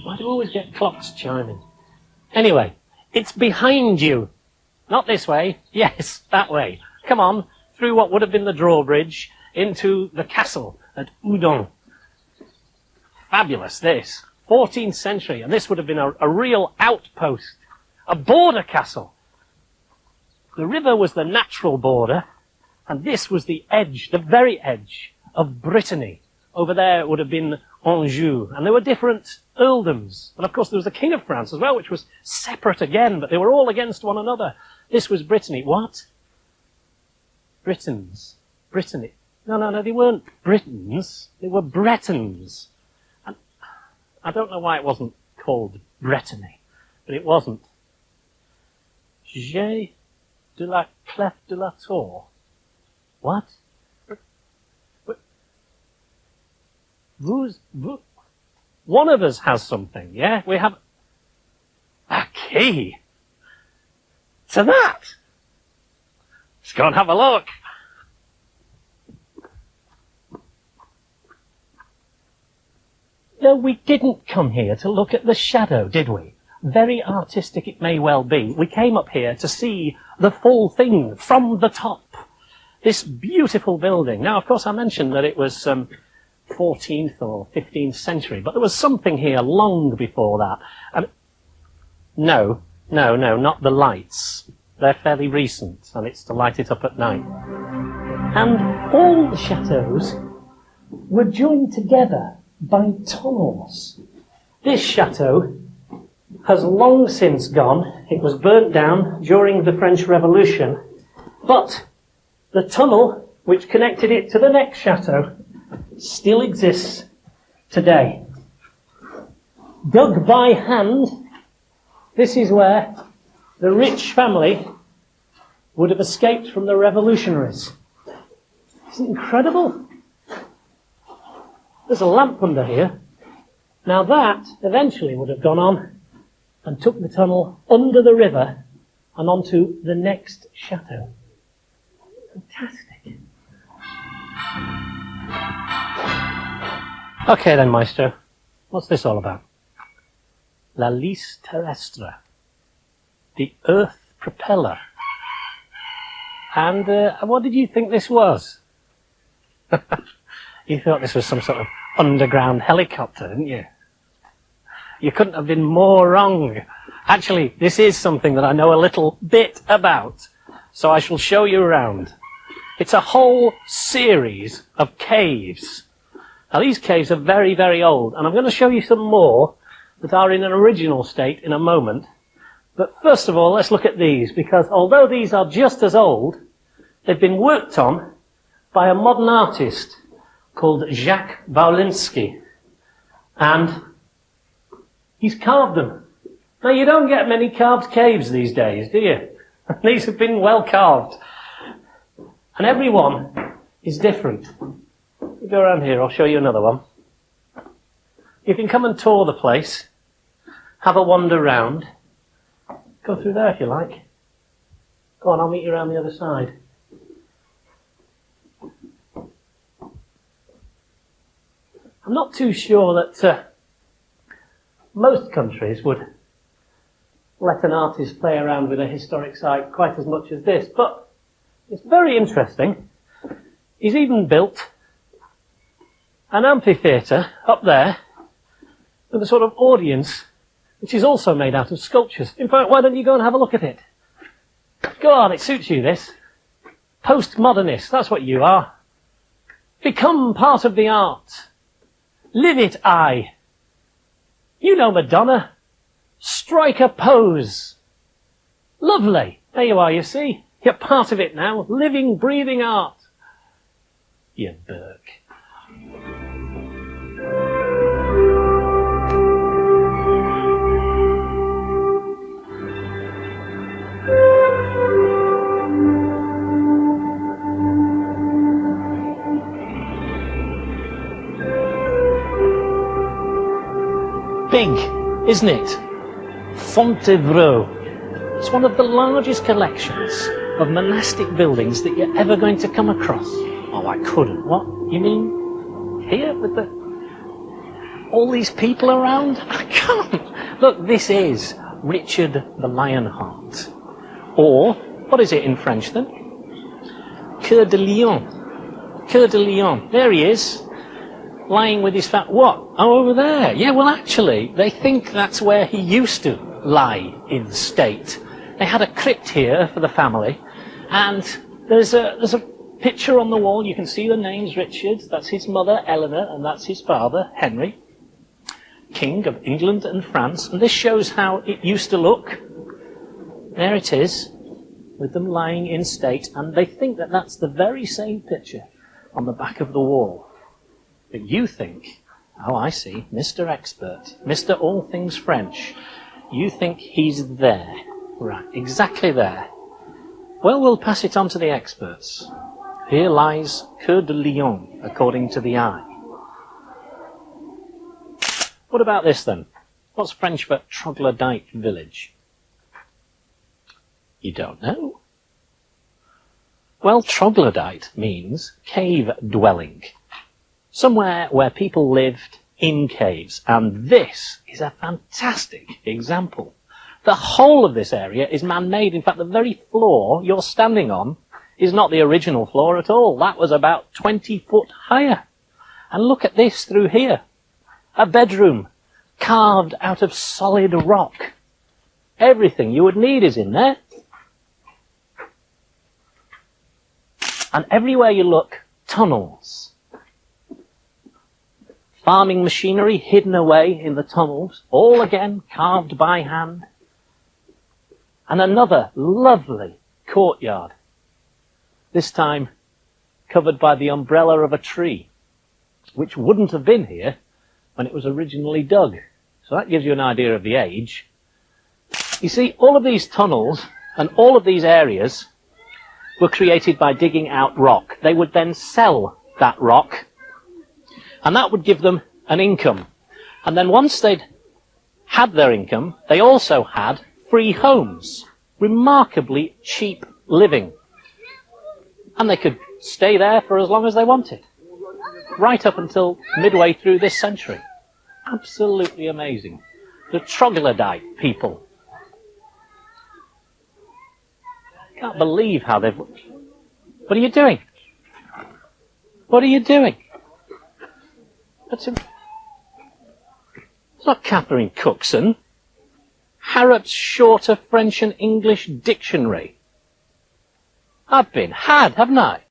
Why do we always get clocks chiming? Anyway, it's behind you. Not this way. Yes, that way. Come on, through what would have been the drawbridge into the castle at Udon. Fabulous, this. 14th century, and this would have been a real outpost, a border castle. The river was the natural border, and this was the edge, the very edge of Brittany. Over there it would have been Anjou, and there were different earldoms. And of course there was the King of France as well, which was separate again, but they were all against one another. This was Brittany. What? Britons. Brittany. No, they weren't Britons. They were Bretons. And I don't know why it wasn't called Brittany, but it wasn't. J'ai de la clef de la tour. What? One of us has something, yeah? We have a key to that. Let's go and have a look. No, we didn't come here to look at the shadow, did we? Very artistic it may well be. We came up here to see the full thing from the top. This beautiful building. Now, of course, I mentioned that it was 14th or 15th century, but there was something here long before that. And no, not the lights. They're fairly recent, and it's to light it up at night. And all the chateaux were joined together by tunnels. This chateau has long since gone. It was burnt down during the French Revolution, but the tunnel which connected it to the next chateau still exists today. Dug by hand, this is where the rich family would have escaped from the revolutionaries. Isn't it incredible? There's a lamp under here. Now that eventually would have gone on and took the tunnel under the river and onto the next chateau. Fantastic. Okay then, Maestro. What's this all about? La Lys Terrestre. The Earth Propeller. And what did you think this was? You thought this was some sort of underground helicopter, didn't you? You couldn't have been more wrong. Actually, this is something that I know a little bit about, so I shall show you around. It's a whole series of caves. Now, these caves are very, very old, and I'm going to show you some more that are in an original state in a moment. But first of all, let's look at these, because although these are just as old, they've been worked on by a modern artist called Jacques Wałęsy, and he's carved them. Now, you don't get many carved caves these days, do you? These have been well carved. And every one is different. You go around here, I'll show you another one. You can come and tour the place, have a wander round. Go through there if you like. Go on, I'll meet you around the other side. I'm not too sure that most countries would let an artist play around with a historic site quite as much as this, but it's very interesting. He's even built an amphitheatre up there with a sort of audience which is also made out of sculptures. In fact, why don't you go and have a look at it? Go on, it suits you, this. Postmodernist, that's what you are. Become part of the art. Live it, I. You know Madonna. Strike a pose. Lovely. There you are, you see. You're part of it now. Living, breathing art. You Burke. Big, isn't it? Fontevraud. It's one of the largest collections of monastic buildings that you're ever going to come across. Oh, I couldn't. What? You mean here with the... All these people around? I can't. Look, this is Richard the Lionheart. Or, what is it in French then? Coeur de Lion. Coeur de Lion. There he is. Lying with his what? Oh, over there. Yeah, well actually, they think that's where he used to lie in state. They had a crypt here for the family, and there's a picture on the wall. You can see the names Richard. That's his mother, Eleanor, and that's his father, Henry, King of England and France. And this shows how it used to look. There it is, with them lying in state, and they think that that's the very same picture on the back of the wall. But you think, oh, I see, Mr. Expert, Mr. All Things French, you think he's there. Right, exactly there. Well, we'll pass it on to the experts. Here lies Coeur de Lion, according to the eye. What about this, then? What's French for troglodyte village? You don't know? Well, troglodyte means cave dwelling. Somewhere where people lived in caves. And this is a fantastic example. The whole of this area is man-made. In fact, the very floor you're standing on is not the original floor at all. That was about 20 foot higher. And look at this through here. A bedroom carved out of solid rock. Everything you would need is in there. And everywhere you look, tunnels. Farming machinery hidden away in the tunnels, all again carved by hand. And another lovely courtyard, this time covered by the umbrella of a tree, which wouldn't have been here when it was originally dug. So that gives you an idea of the age. You see, all of these tunnels and all of these areas were created by digging out rock. They would then sell that rock, and that would give them an income. And then once they'd had their income, they also had free homes. Remarkably cheap living. And they could stay there for as long as they wanted. Right up until midway through this century. Absolutely amazing. The troglodyte people. Can't believe how they've... What are you doing? What are you doing? It's not Catherine Cookson. Harrop's Shorter French and English Dictionary. I've been had, haven't I?